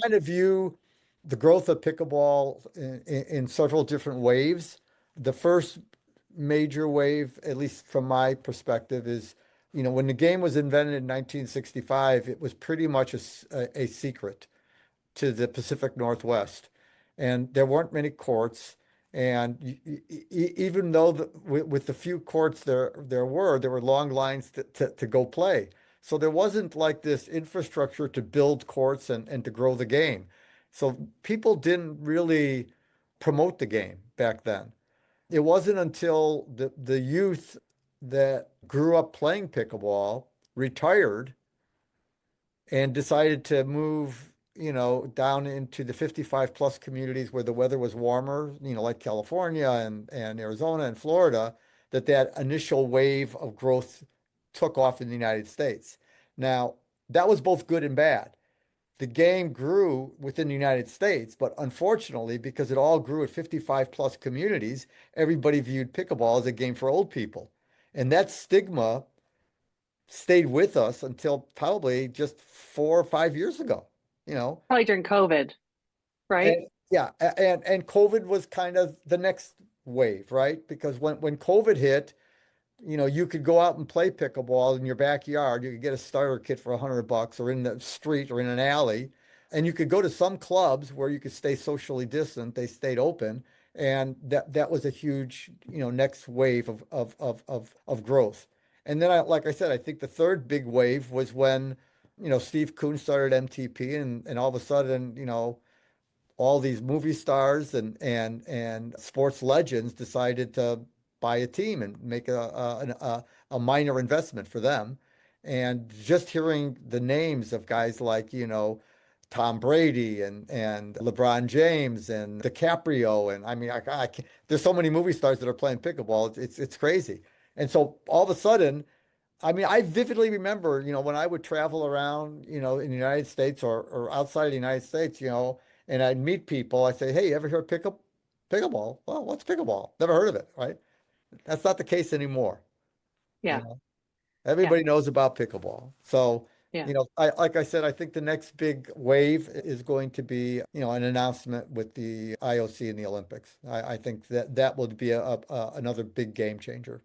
kind of view the growth of pickleball in several different waves. The first major wave, at least from my perspective, is, when the game was invented in 1965, it was pretty much a secret to the Pacific Northwest. And there weren't many courts. And even though with the few courts there were long lines to go play. So there wasn't like this infrastructure to build courts and to grow the game. So people didn't really promote the game back then. It wasn't until the youth that grew up playing pickleball retired and decided to move, down into the 55 plus communities where the weather was warmer, like California and Arizona and Florida, that initial wave of growth took off in the United States. Now, that was both good and bad. The game grew within the United States, but unfortunately, because it all grew at 55 plus communities, everybody viewed pickleball as a game for old people. And that stigma stayed with us until probably just 4 or 5 years ago, you know. Probably during COVID, right? And yeah, and COVID was kind of the next wave, right? Because when COVID hit, you could go out and play pickleball in your backyard. You could get a starter kit for $100 or in the street or in an alley. And you could go to some clubs where you could stay socially distant. They stayed open. And that was a huge, next wave of growth. And then like I said, I think the third big wave was when, Steve Kuhn started MTP and all of a sudden, all these movie stars and sports legends decided to buy a team and make a minor investment for them. And just hearing the names of guys like, Tom Brady and LeBron James and DiCaprio, and I mean, I can't, there's so many movie stars that are playing pickleball. It's crazy. And so all of a sudden, I mean, I vividly remember, when I would travel around, in the United States or outside of the United States, and I'd meet people. I say, "Hey, you ever heard pickleball? Well, what's pickleball? Never heard of it, right?" That's not the case anymore. You Yeah, know, yeah, everybody knows about pickleball. So, yeah. like I said, I think the next big wave is going to be, an announcement with the IOC and the Olympics. I think that will be another big game changer.